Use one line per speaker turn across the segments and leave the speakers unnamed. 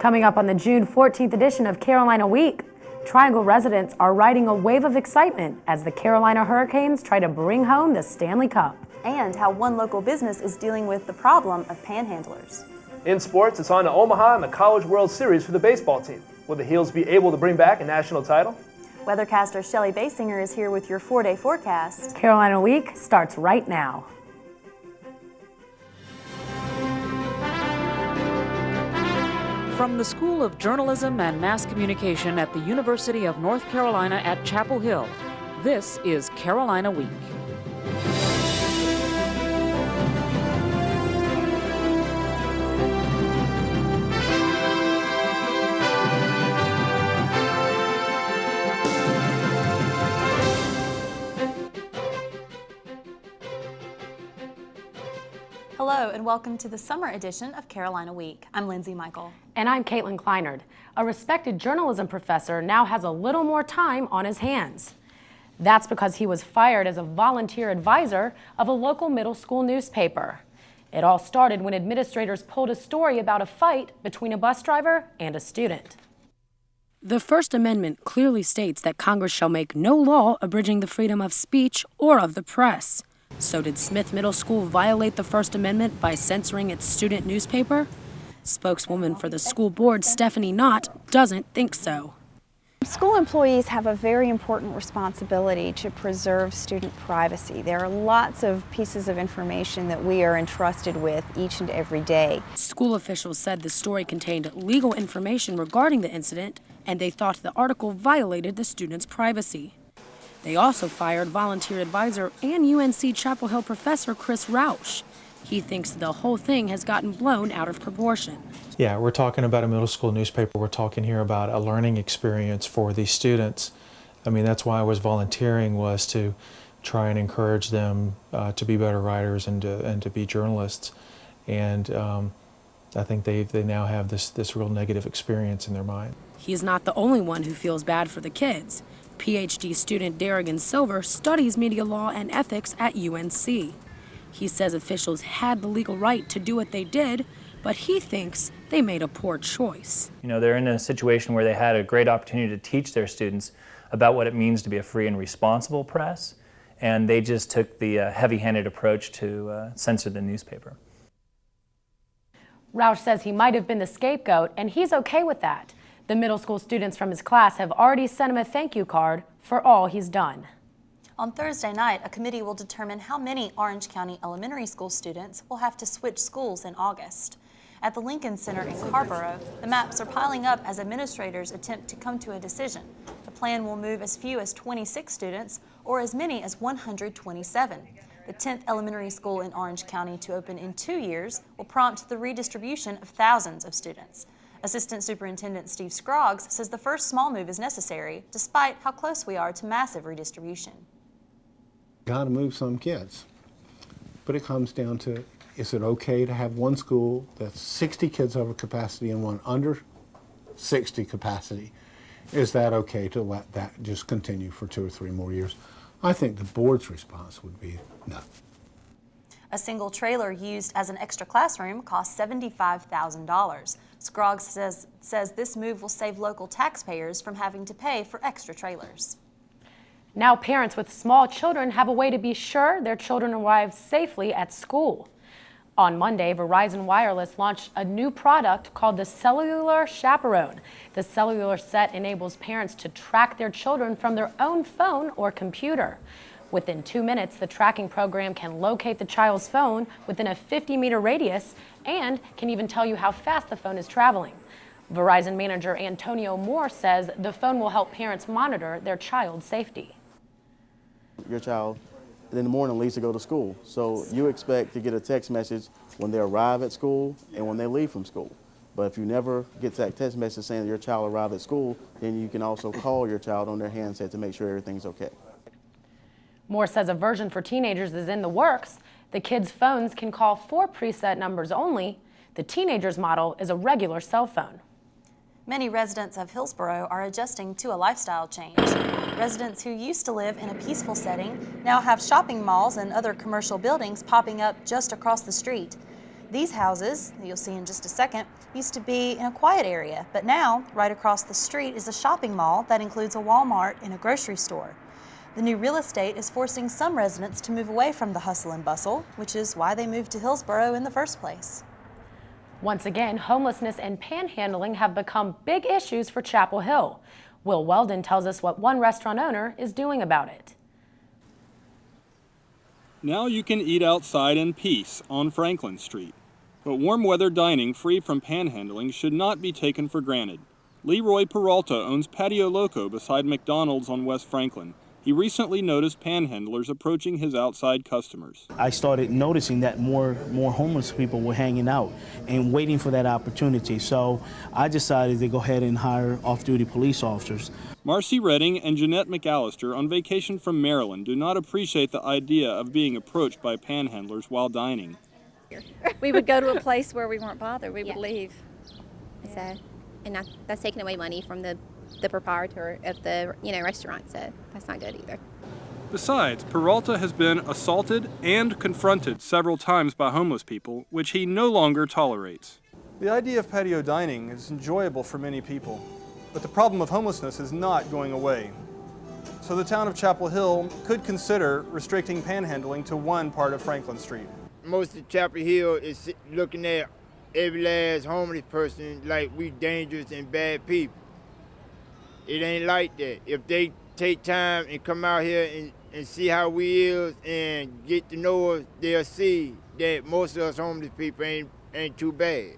Coming up on the June 14th edition of Carolina Week, Triangle residents are riding a wave of excitement as the Carolina Hurricanes try to bring home the Stanley Cup.
And how one local business is dealing with the problem of panhandlers.
In sports, it's on to Omaha and the College World Series for the baseball team. Will the Heels be able to bring back a national title?
Weathercaster Shelley Basinger is here with your 4-day forecast.
Carolina Week starts right now.
From the School of Journalism and Mass Communication at the University of North Carolina at Chapel Hill, this is Carolina Week.
Hello and welcome to the summer edition of Carolina Week. I'm Lindsay Michael.
And I'm Caitlin Kleinard. A respected journalism professor now has a little more time on his hands. That's because he was fired as a volunteer advisor of a local middle school newspaper. It all started when administrators pulled a story about a fight between a bus driver and a student. The First Amendment clearly states that Congress shall make no law abridging the freedom of speech or of the press. So did Smith Middle School violate the First Amendment by censoring its student newspaper? Spokeswoman for the school board, Stephanie Knott, doesn't think so.
School employees have a very important responsibility to preserve student privacy. There are lots of pieces of information that we are entrusted with each and every day.
School officials said the story contained legal information regarding the incident, and they thought the article violated the students' privacy. They also fired volunteer advisor and UNC Chapel Hill professor Chris Rausch. He thinks the whole thing has gotten blown out of proportion.
Yeah, we're talking about a middle school newspaper. We're talking here about a learning experience for these students. I mean, that's why I was volunteering, was to try and encourage them to be better writers and to be journalists. And I think they now have this real negative experience in their mind.
He's not the only one who feels bad for the kids. PhD student Darrigan Silver studies media law and ethics at UNC. He says officials had the legal right to do what they did, but he thinks they made a poor choice.
You know, they're in a situation where they had a great opportunity to teach their students about what it means to be a free and responsible press, and they just took the heavy-handed approach to censor the newspaper.
Rausch says he might have been the scapegoat, and he's okay with that. The middle school students from his class have already sent him a thank you card for all he's done.
On Thursday night, a committee will determine how many Orange County elementary school students will have to switch schools in August. At the Lincoln Center in Carborough, the maps are piling up as administrators attempt to come to a decision. The plan will move as few as 26 students or as many as 127. The 10th elementary school in Orange County to open in 2 years will prompt the redistribution of thousands of students. Assistant Superintendent Steve Scroggs says the first small move is necessary, despite how close we are to massive redistribution.
Got to move some kids, but it comes down to, is it okay to have one school that's 60 kids over capacity and one under 60 capacity? Is that okay to let that just continue for 2 or 3 more years? I think the board's response would be no.
A single trailer used as an extra classroom costs $75,000. Scroggs says this move will save local taxpayers from having to pay for extra trailers.
Now parents with small children have a way to be sure their children arrive safely at school. On Monday, Verizon Wireless launched a new product called the Cellular Chaperone. The cellular set enables parents to track their children from their own phone or computer. Within 2 minutes, the tracking program can locate the child's phone within a 50-meter radius and can even tell you how fast the phone is traveling. Verizon manager Antonio Moore says the phone will help parents monitor their child's safety.
Your child in the morning leaves to go to school, so you expect to get a text message when they arrive at school and when they leave from school. But if you never get that text message saying that your child arrived at school, then you can also call your child on their handset to make sure everything's okay.
Moore says a version for teenagers is in the works. The kids' phones can call 4 preset numbers only. The teenagers' model is a regular cell phone.
Many residents of Hillsborough are adjusting to a lifestyle change. Residents who used to live in a peaceful setting now have shopping malls and other commercial buildings popping up just across the street. These houses, that you'll see in just a second, used to be in a quiet area, but now, right across the street is a shopping mall that includes a Walmart and a grocery store. The new real estate is forcing some residents to move away from the hustle and bustle, which is why they moved to Hillsborough in the first place.
Once again, homelessness and panhandling have become big issues for Chapel Hill. Will Weldon tells us what one restaurant owner is doing about it.
Now you can eat outside in peace on Franklin Street. But warm weather dining free from panhandling should not be taken for granted. Leroy Peralta owns Patio Loco beside McDonald's on West Franklin. He recently noticed panhandlers approaching his outside customers.
I started noticing that more homeless people were hanging out and waiting for that opportunity. So I decided to go ahead and hire off-duty police officers.
Marcy Redding and Jeanette McAllister, on vacation from Maryland, do not appreciate the idea of being approached by panhandlers while dining.
We would go to a place where we weren't bothered. We would leave.
So, and that's taking away money from the proprietor of the restaurant, so that's not good either.
Besides, Peralta has been assaulted and confronted several times by homeless people, which he no longer tolerates. The idea of patio dining is enjoyable for many people, but the problem of homelessness is not going away. So the town of Chapel Hill could consider restricting panhandling to one part of Franklin Street.
Most of Chapel Hill is looking at every last homeless person like we dangerous and bad people. It ain't like that. If they take time and come out here and see how we is and get to know us, they'll see that most of us homeless people ain't too bad.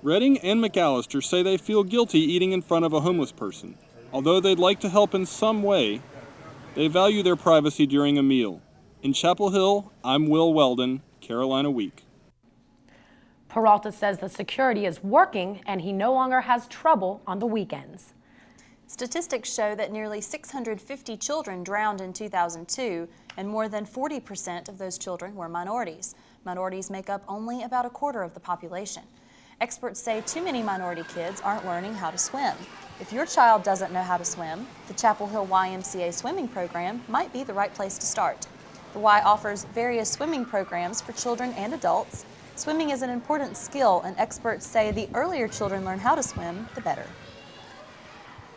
Redding and McAllister say they feel guilty eating in front of a homeless person. Although they'd like to help in some way, they value their privacy during a meal. In Chapel Hill, I'm Will Weldon, Carolina Week.
Peralta says the security is working and he no longer has trouble on the weekends.
Statistics show that nearly 650 children drowned in 2002, and more than 40% of those children were minorities. Minorities make up only about a quarter of the population. Experts say too many minority kids aren't learning how to swim. If your child doesn't know how to swim, the Chapel Hill YMCA swimming program might be the right place to start. The Y offers various swimming programs for children and adults. Swimming is an important skill, and experts say the earlier children learn how to swim, the better.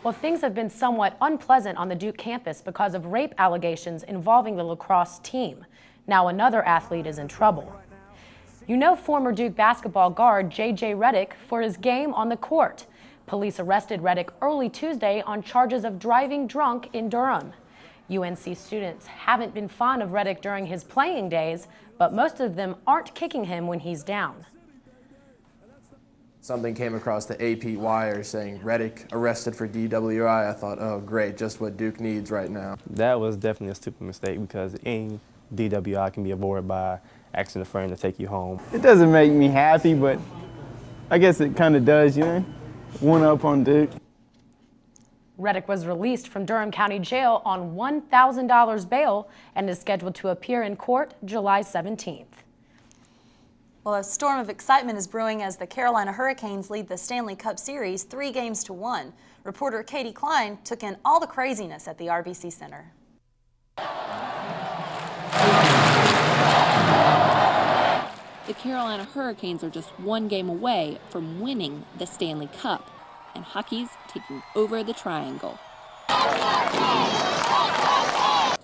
Well, things have been somewhat unpleasant on the Duke campus because of rape allegations involving the lacrosse team. Now another athlete is in trouble. You know former Duke basketball guard J.J. Redick for his game on the court. Police arrested Redick early Tuesday on charges of driving drunk in Durham. UNC students haven't been fond of Redick during his playing days, but most of them aren't kicking him when he's down.
Something came across the AP wire saying Redick arrested for DWI. I thought, oh great, just what Duke needs right now.
That was definitely a stupid mistake because any DWI can be avoided by asking a friend to take you home.
It doesn't make me happy, but I guess it kind of does, you know? One up on Duke.
Redick was released from Durham County Jail on $1,000 bail and is scheduled to appear in court July 17th.
Well, a storm of excitement is brewing as the Carolina Hurricanes lead the Stanley Cup Series 3-1. Reporter Katie Klein took in all the craziness at the RBC Center.
The Carolina Hurricanes are just one game away from winning the Stanley Cup, and hockey's taking over the Triangle.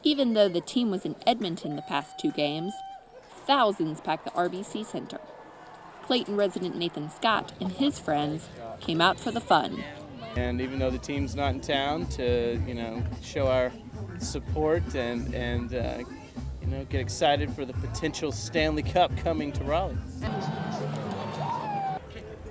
Even though the team was in Edmonton the past 2 games, thousands packed the RBC Center. Clayton resident Nathan Scott and his friends came out for the fun.
And even though the team's not in town, to show our support and get excited for the potential Stanley Cup coming to Raleigh.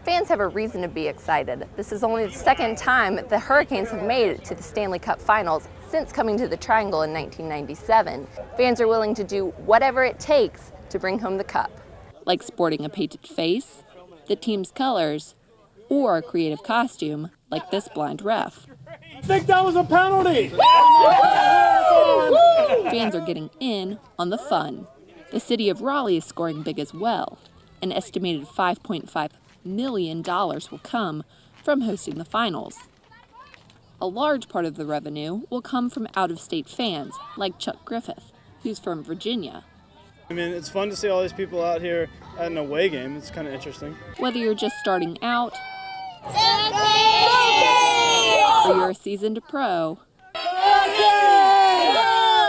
Fans have a reason to be excited. This is only the second time the Hurricanes have made it to the Stanley Cup Finals since coming to the Triangle in 1997. Fans are willing to do whatever it takes to bring home the cup.
Like sporting a painted face, the team's colors, or a creative costume like this blind ref.
I think that was a penalty!
Fans are getting in on the fun. The city of Raleigh is scoring big as well. An estimated $5.5 million will come from hosting the finals. A large part of the revenue will come from out-of-state fans like Chuck Griffith, who's from Virginia.
I mean, it's fun to see all these people out here at an away game. It's kind of interesting.
Whether you're just starting out or you're a seasoned pro,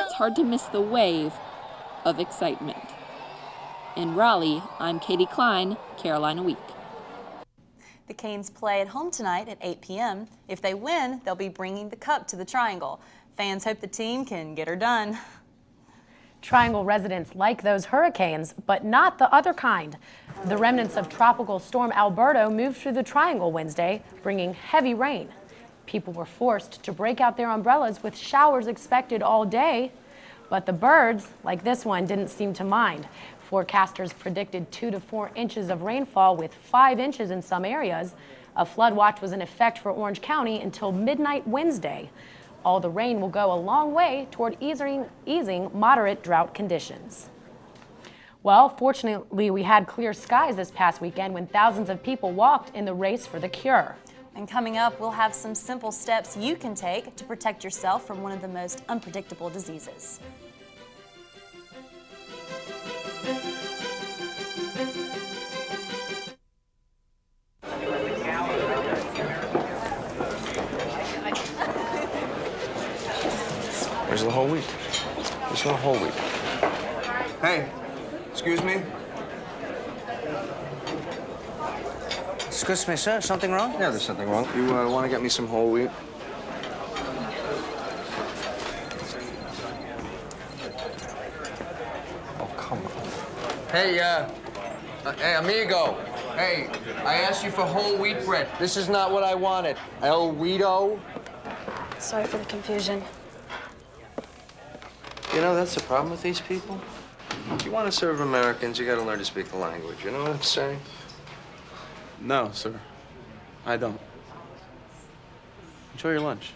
it's hard to miss the wave of excitement. In Raleigh, I'm Katie Klein, Carolina Week.
The Canes play at home tonight at 8 p.m. If they win, they'll be bringing the cup to the Triangle. Fans hope the team can get her done.
Triangle residents like those hurricanes, but not the other kind. The remnants of Tropical Storm Alberto moved through the Triangle Wednesday, bringing heavy rain. People were forced to break out their umbrellas with showers expected all day. But the birds, like this one, didn't seem to mind. Forecasters predicted 2 to 4 inches of rainfall with 5 inches in some areas. A flood watch was in effect for Orange County until midnight Wednesday. All the rain will go a long way toward easing moderate drought conditions. Well, fortunately, we had clear skies this past weekend when thousands of people walked in the race for the cure.
And coming up, we'll have some simple steps you can take to protect yourself from one of the most unpredictable diseases.
Where's the whole wheat? There's no whole wheat. Hey, excuse me?
Excuse me, sir. Something wrong?
Yeah, there's something wrong. You want to get me some whole wheat? Oh, come on. Hey, hey, amigo. Hey, I asked you for whole wheat bread. This is not what I wanted. El Wheato.
Sorry for the confusion.
You know, that's the problem with these people. If you want to serve Americans, you got to learn to speak the language. You know what I'm saying?
No, sir. I don't. Enjoy your lunch.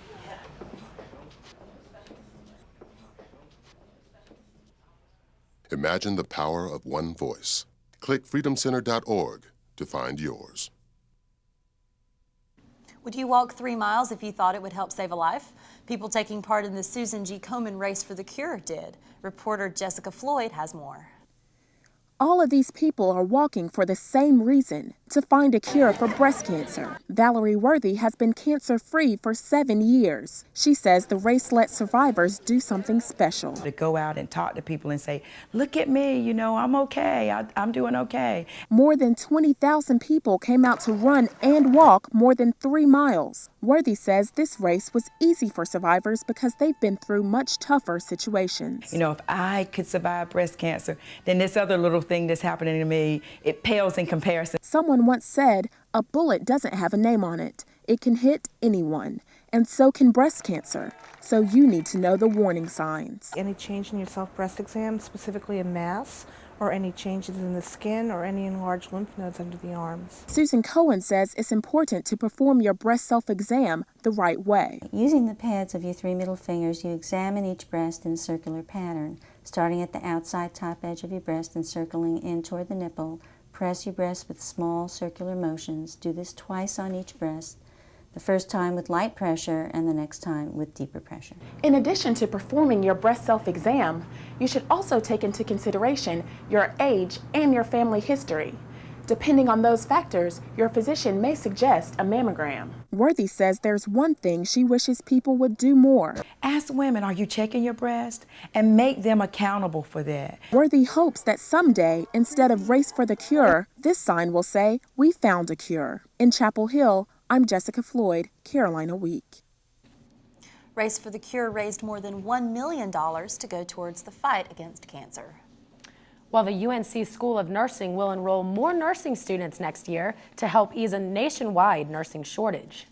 Imagine the power of one voice. Click freedomcenter.org to find yours.
Would you walk 3 miles if you thought it would help save a life? People taking part in the Susan G. Komen Race for the Cure did. Reporter Jessica Floyd has more.
All of these people are walking for the same reason, to find a cure for breast cancer. Valerie Worthy has been cancer-free for 7 years. She says the race lets survivors do something special.
To go out and talk to people and say, look at me, you know, I'm okay, I'm doing okay.
More than 20,000 people came out to run and walk more than 3 miles. Worthy says this race was easy for survivors because they've been through much tougher situations.
You know, if I could survive breast cancer, then this other little thing that's happening to me, it pales in comparison.
Someone once said, a bullet doesn't have a name on it. It can hit anyone, and so can breast cancer. So you need to know the warning signs.
Any change in your self-breast exam, specifically a mass, or any changes in the skin or any enlarged lymph nodes under the arms.
Susan Cohen says it's important to perform your breast self-exam the right way.
Using the pads of your 3 middle fingers, you examine each breast in a circular pattern, starting at the outside top edge of your breast and circling in toward the nipple. Press your breast with small circular motions. Do this twice on each breast. The first time with light pressure and the next time with deeper pressure.
In addition to performing your breast self-exam, you should also take into consideration your age and your family history. Depending on those factors, your physician may suggest a mammogram.
Worthy says there's one thing she wishes people would do more.
Ask women, are you checking your breast? And make them accountable for that.
Worthy hopes that someday, instead of Race for the Cure, this sign will say, we found a cure. In Chapel Hill, I'm Jessica Floyd, Carolina Week.
Race for the Cure raised more than $1 million to go towards the fight against cancer.
Well, the UNC School of Nursing will enroll more nursing students next year to help ease a nationwide nursing shortage.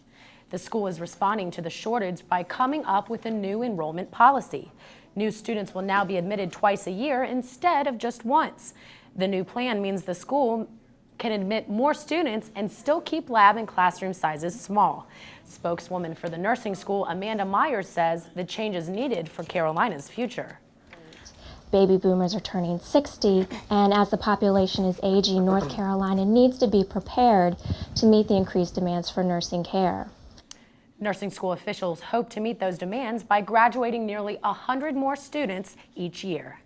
The school is responding to the shortage by coming up with a new enrollment policy. New students will now be admitted twice a year instead of just once. The new plan means the school can admit more students and still keep lab and classroom sizes small. Spokeswoman for the nursing school, Amanda Myers, says the change is needed for Carolina's future.
Baby boomers are turning 60, and as the population is aging, North Carolina needs to be prepared to meet the increased demands for nursing care.
Nursing school officials hope to meet those demands by graduating nearly 100 more students each year.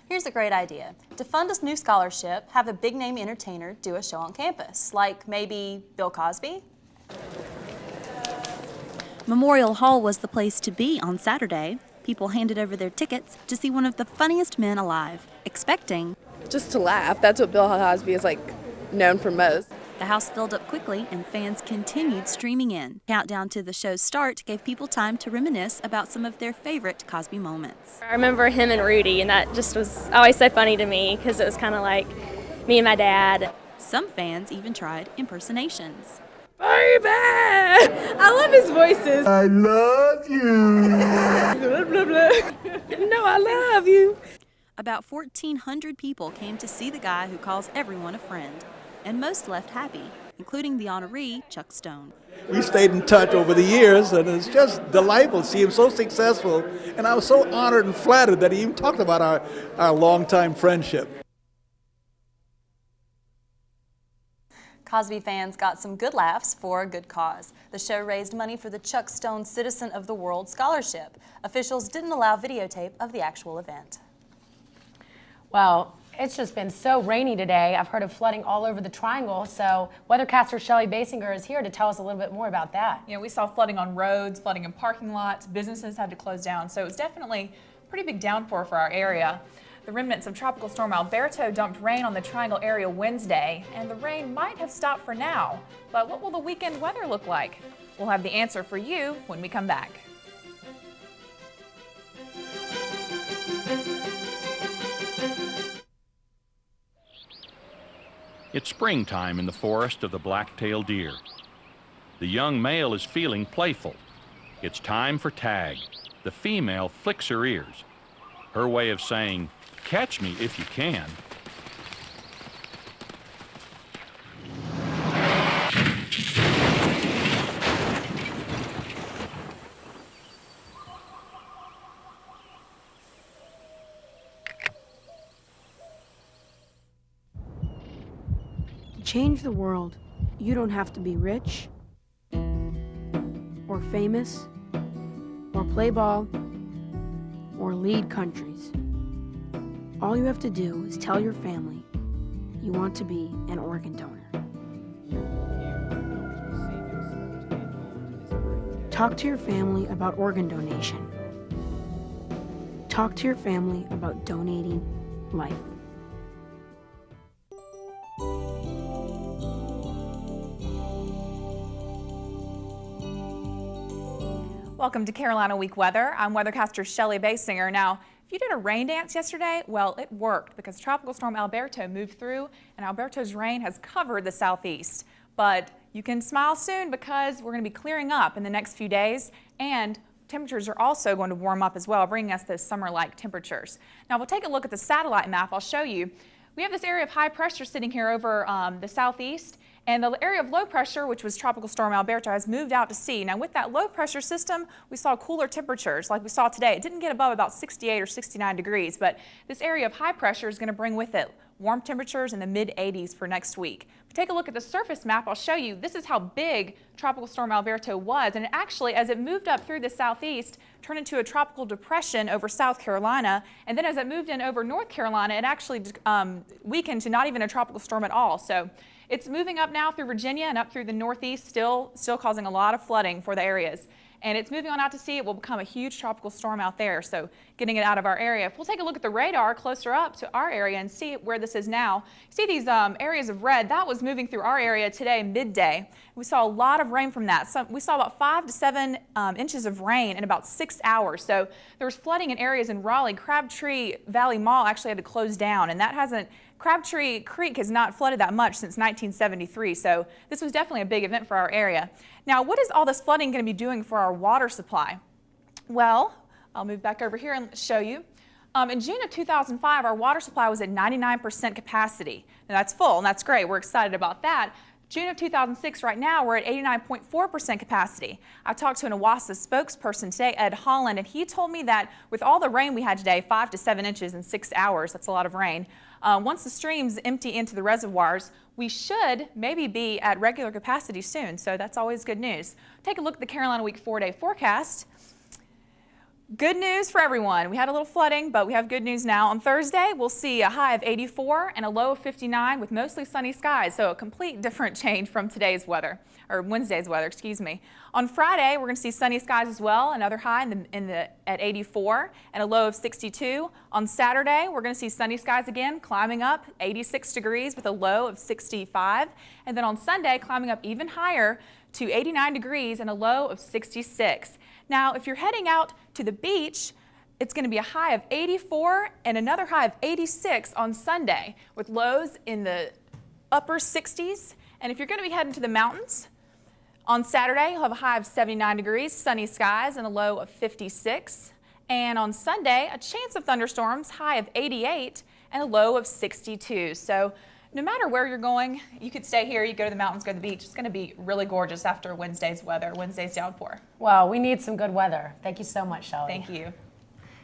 Here's a great idea. To fund a new scholarship, have a big-name entertainer do a show on campus, like maybe Bill Cosby.
Memorial Hall was the place to be on Saturday. People handed over their tickets to see one of the funniest men alive, expecting
just to laugh. That's what Bill Cosby is known for most.
The house filled up quickly and fans continued streaming in. Countdown to the show's start gave people time to reminisce about some of their favorite Cosby moments.
I remember him and Rudy, and that just was always so funny to me because it was kind of like me and my dad.
Some fans even tried impersonations.
Baby! I love his voices.
I love you.
Blah, blah, blah. No, I love you.
About 1,400 people came to see the guy who calls everyone a friend, and most left happy, including the honoree, Chuck Stone.
We stayed in touch over the years, and it's just delightful to see him so successful, and I was so honored and flattered that he even talked about our longtime friendship.
Cosby fans got some good laughs for a good cause. The show raised money for the Chuck Stone Citizen of the World Scholarship. Officials didn't allow videotape of the actual event.
Well, it's just been so rainy today. I've heard of flooding all over the Triangle, so weathercaster Shelley Basinger is here to tell us a little bit more about that.
You know, we saw flooding on roads, flooding in parking lots, businesses had to close down, so it was definitely a pretty big downpour for our area. The remnants of Tropical Storm Alberto dumped rain on the Triangle area Wednesday, and the rain might have stopped for now. But what will the weekend weather look like? We'll have the answer for you when we come back.
It's springtime in the forest of the black-tailed deer. The young male is feeling playful. It's time for tag. The female flicks her ears. Her way of saying, "Catch me if you can."
To change the world, you don't have to be rich or famous or play ball or lead countries. All you have to do is tell your family you want to be an organ donor. Talk to your family about organ donation. Talk to your family about donating life.
Welcome to Carolina Week Weather. I'm weathercaster Shelley Basinger. Now, if you did a rain dance yesterday, well, it worked because Tropical Storm Alberto moved through and Alberto's rain has covered the southeast. But you can smile soon because we're going to be clearing up in the next few days, and temperatures are also going to warm up as well, bringing us those summer-like temperatures. Now, we'll take a look at the satellite map. I'll show you. We have this area of high pressure sitting here over the southeast, and the area of low pressure, which was Tropical Storm Alberto, has moved out to sea. Now, with that low pressure system, we saw cooler temperatures like we saw today. It didn't get above about 68 or 69 degrees, but this area of high pressure is going to bring with it warm temperatures in the mid-80s for next week. If we take a look at the surface map, I'll show you this is how big Tropical Storm Alberto was, and it actually, as it moved up through the southeast, turned into a tropical depression over South Carolina, and then as it moved in over North Carolina, it actually weakened to not even a tropical storm at all. So it's moving up now through Virginia and up through the northeast, still causing a lot of flooding for the areas. And it's moving on out to sea. It will become a huge tropical storm out there, so getting it out of our area. If we'll take a look at the radar closer up to our area and see where this is now, see these areas of red, that was moving through our area today midday. We saw a lot of rain from that. We saw about 5 to 7 inches of rain in about 6 hours. So there was flooding in areas in Raleigh. Crabtree Valley Mall actually had to close down, and that hasn't Crabtree Creek has not flooded that much since 1973, so this was definitely a big event for our area. Now, what is all this flooding going to be doing for our water supply? Well, I'll move back over here and show you. In June of 2005, our water supply was at 99% capacity. Now, that's full, and that's great. We're excited about that. June of 2006, right now, we're at 89.4% capacity. I talked to an OWASA spokesperson today, Ed Holland, and he told me that with all the rain we had today, 5 to 7 inches in 6 hours, that's a lot of rain, once the streams empty into the reservoirs, we should maybe be at regular capacity soon, so that's always good news. Take a look at the Carolina Week 4-day forecast. Good news for everyone. We had a little flooding, but we have good news now. On Thursday, we'll see a high of 84 and a low of 59 with mostly sunny skies, so a complete different change from today's weather, or Wednesday's weather, excuse me. On Friday, we're going to see sunny skies as well, another high at 84 and a low of 62. On Saturday, we're going to see sunny skies again, climbing up 86 degrees with a low of 65. And then on Sunday, climbing up even higher to 89 degrees and a low of 66. Now, if you're heading out to the beach, it's going to be a high of 84 and another high of 86 on Sunday with lows in the upper 60s. And if you're going to be heading to the mountains, on Saturday, you'll have a high of 79 degrees, sunny skies, and a low of 56. And on Sunday, a chance of thunderstorms, high of 88 and a low of 62. So no matter where you're going, you could stay here, you go to the mountains, go to the beach. It's going to be really gorgeous after Wednesday's weather, Wednesday's downpour.
Well, we need some good weather. Thank you so much, Shelley.
Thank you.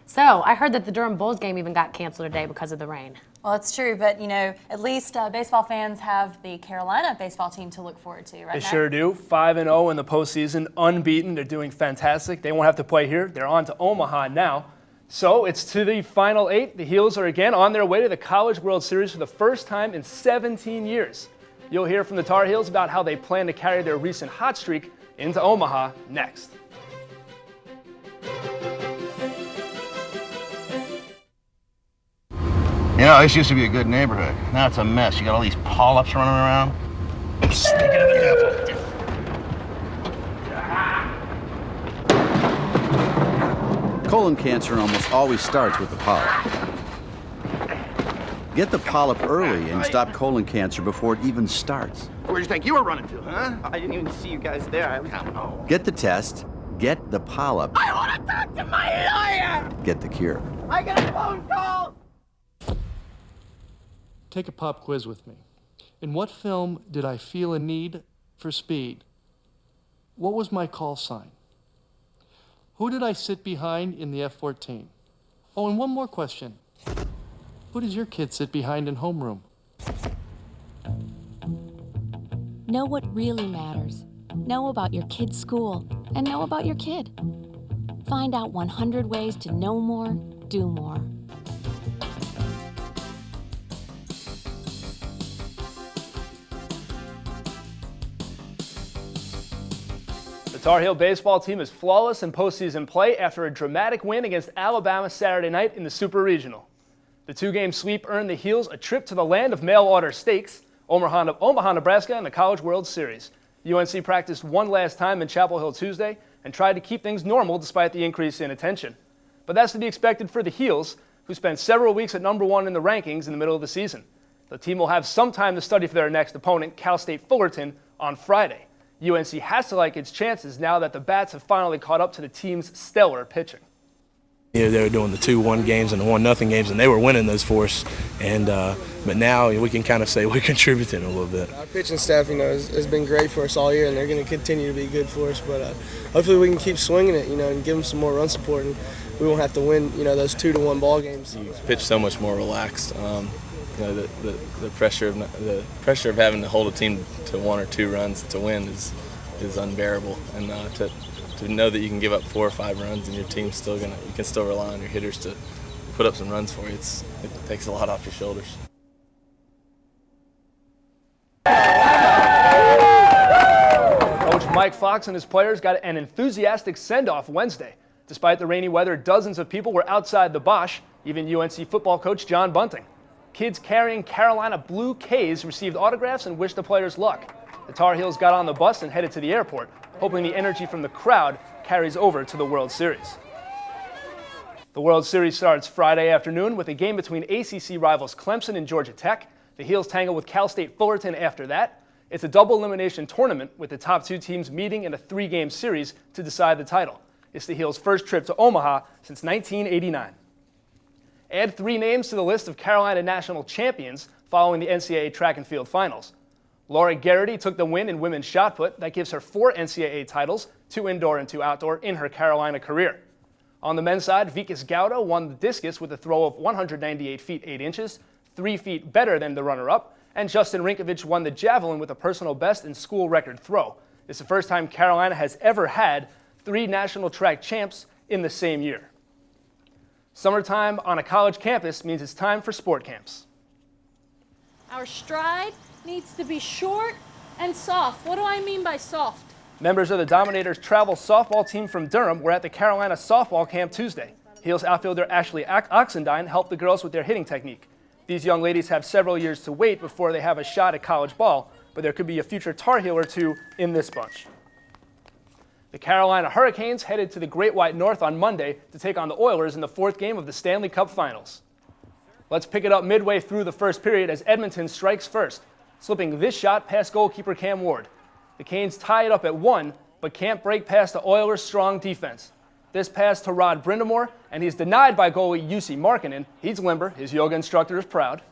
So I heard that the Durham Bulls game even got canceled today because of the rain.
Well, it's true, but, you know, at least baseball fans have the Carolina baseball team to look forward to, right?
They sure do. 5-0 in the postseason, unbeaten. They're doing fantastic. They won't have to play here. They're on to Omaha now. So it's to the Final 8. The Heels are again on their way to the College World Series for the first time in 17 years. You'll hear from the Tar Heels about how they plan to carry their recent hot streak into Omaha next.
You know, this used to be a good neighborhood. Now it's a mess. You got all these polyps running around. Sneaking of the devil.
Colon cancer almost always starts with the polyp. Get the polyp early and stop colon cancer before it even starts.
Where'd you think you were running to, huh?
I didn't even see you guys there. I don't know.
Get the test, get the polyp,
I want to talk to my lawyer!
get the cure.
I got a phone call!
Take a pop quiz with me. In what film did I feel a need for speed? What was my call sign? Who did I sit behind in the F-14? Oh, and one more question. Who does your kid sit behind in homeroom?
Know what really matters. Know about your kid's school and know about your kid. Find out 100 ways to know more, do more.
The Tar Heel baseball team is flawless in postseason play after a dramatic win against Alabama Saturday night in the Super Regional. The two-game sweep earned the Heels a trip to the land of mail-order steaks, Omaha, Nebraska, and the College World Series. UNC practiced one last time in Chapel Hill Tuesday and tried to keep things normal despite the increase in attention. But that's to be expected for the Heels, who spent several weeks at #1 in the rankings in the middle of the season. The team will have some time to study for their next opponent, Cal State Fullerton, on Friday. UNC has to like its chances now that the Bats have finally caught up to the team's stellar pitching.
Yeah, they were doing the 2-1 games and the 1-0 games, and they were winning those for us. And but now we can kind of say we're contributing a little bit.
Our pitching staff, has been great for us all year, and they're going to continue to be good for us. But hopefully we can keep swinging it, and give them some more run support, and we won't have to win, those 2-1 ball games.
You pitch so much more relaxed. The pressure of having to hold a team to 1 or 2 runs to win is unbearable, and to know that you can give up 4 or 5 runs and your team's you can still rely on your hitters to put up some runs for you. It takes a lot off your shoulders.
Coach Mike Fox and his players got an enthusiastic send-off Wednesday. Despite the rainy weather, dozens of people were outside the Bosch, even UNC football coach John Bunting. Kids carrying Carolina blue K's received autographs and wished the players luck. The Tar Heels got on the bus and headed to the airport, hoping the energy from the crowd carries over to the World Series. The World Series starts Friday afternoon with a game between ACC rivals Clemson and Georgia Tech. The Heels tangle with Cal State Fullerton after that. It's a double elimination tournament with the top 2 teams meeting in a 3-game series to decide the title. It's the Heels' first trip to Omaha since 1989. Add 3 names to the list of Carolina national champions following the NCAA track and field finals. Laura Garrity took the win in women's shot put. That gives her 4 NCAA titles, 2 indoor and 2 outdoor, in her Carolina career. On the men's side, Vikas Gowda won the discus with a throw of 198 feet 8 inches, 3 feet better than the runner-up, and Justin Rinkovich won the javelin with a personal best and school record throw. It's the first time Carolina has ever had 3 national track champs in the same year. Summertime on a college campus means it's time for sport camps.
Our stride needs to be short and soft. What do I mean by soft?
Members of the Dominators travel softball team from Durham were at the Carolina softball camp Tuesday. Heels outfielder Ashley Oxendine helped the girls with their hitting technique. These young ladies have several years to wait before they have a shot at college ball, but there could be a future Tar Heel or two in this bunch. The Carolina Hurricanes headed to the Great White North on Monday to take on the Oilers in the 4th game of the Stanley Cup Finals. Let's pick it up midway through the first period as Edmonton strikes first, slipping this shot past goalkeeper Cam Ward. The Canes tie it up at 1, but can't break past the Oilers' strong defense. This pass to Rod Brindamore, and he's denied by goalie Jussi Markkanen. He's limber. His yoga instructor is proud.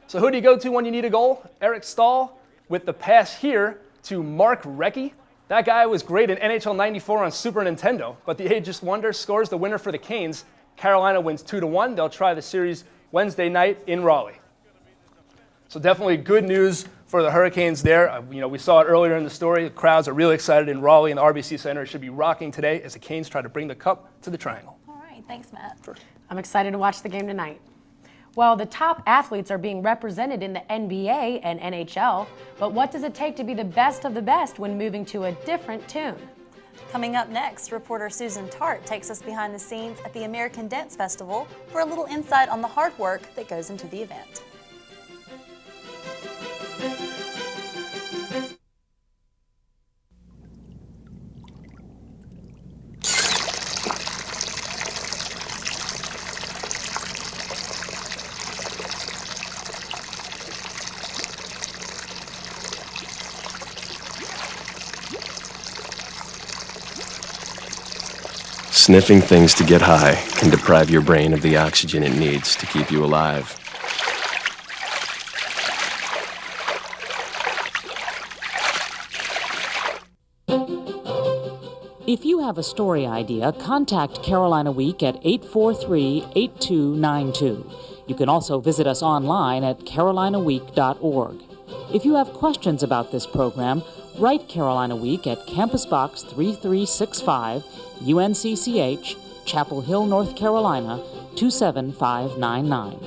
So who do you go to when you need a goal? Eric Stahl with the pass here to Mark Recchi. That guy was great in NHL 94 on Super Nintendo, but the ageist wonder scores the winner for the Canes. Carolina wins 2-1. They'll try the series Wednesday night in Raleigh. So definitely good news for the Hurricanes there. We saw it earlier in the story. The crowds are really excited in Raleigh, and the RBC Center should be rocking today as the Canes try to bring the cup to the Triangle.
All right, thanks, Matt.
I'm excited to watch the game tonight. Well, the top athletes are being represented in the NBA and NHL, but what does it take to be the best of the best when moving to a different tune?
Coming up next, reporter Susan Tart takes us behind the scenes at the American Dance Festival for a little insight on the hard work that goes into the event.
Sniffing things to get high can deprive your brain of the oxygen it needs to keep you alive.
If you have a story idea, contact Carolina Week at 843-8292. You can also visit us online at carolinaweek.org. If you have questions about this program, write Carolina Week at Campus Box 3365, UNCCH, Chapel Hill, North Carolina, 27599.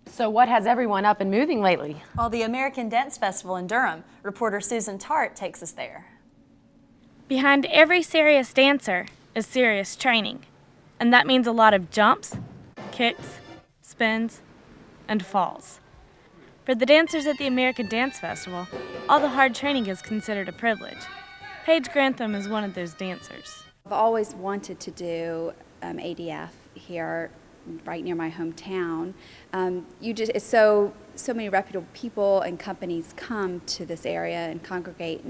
So what has everyone up and moving lately?
Well, the American Dance Festival in Durham. Reporter Susan Tart takes us there.
Behind every serious dancer is serious training, and that means a lot of jumps, kicks, spins, and falls. For the dancers at the American Dance Festival, all the hard training is considered a privilege. Paige Grantham is one of those dancers.
I've always wanted to do ADF here, right near my hometown. It's so many reputable people and companies come to this area and congregate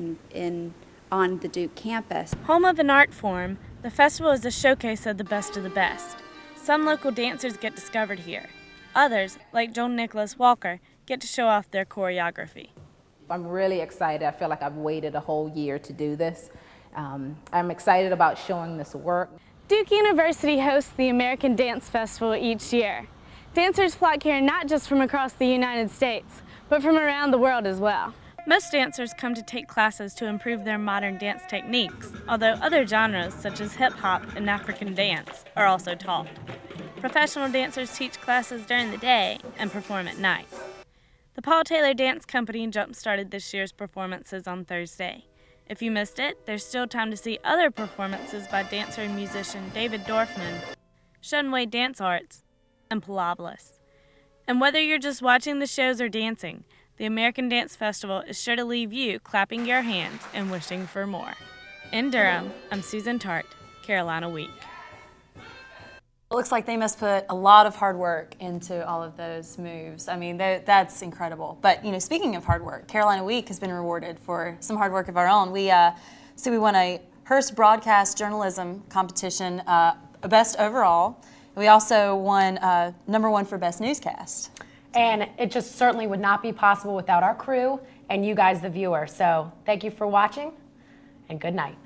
on the Duke campus.
Home of an art form, the festival is a showcase of the best. Some local dancers get discovered here. Others, like Joan Nicholas Walker, get to show off their choreography.
I'm really excited. I feel like I've waited a whole year to do this. I'm excited about showing this work.
Duke University hosts the American Dance Festival each year. Dancers flock here not just from across the United States, but from around the world as well. Most dancers come to take classes to improve their modern dance techniques, although other genres such as hip-hop and African dance are also taught. Professional dancers teach classes during the day and perform at night. The Paul Taylor Dance Company jump-started this year's performances on Thursday. If you missed it, there's still time to see other performances by dancer and musician David Dorfman, Shunway Dance Arts, and Palablis. And whether you're just watching the shows or dancing, the American Dance Festival is sure to leave you clapping your hands and wishing for more. In Durham, I'm Susan Tart, Carolina Week.
It looks like they must put a lot of hard work into all of those moves. I mean, that's incredible. But, speaking of hard work, Carolina Week has been rewarded for some hard work of our own. We won a Hearst Broadcast Journalism competition, best overall. We also won #1 for best newscast.
And it just certainly would not be possible without our crew and you guys, the viewer. So thank you for watching, and good night.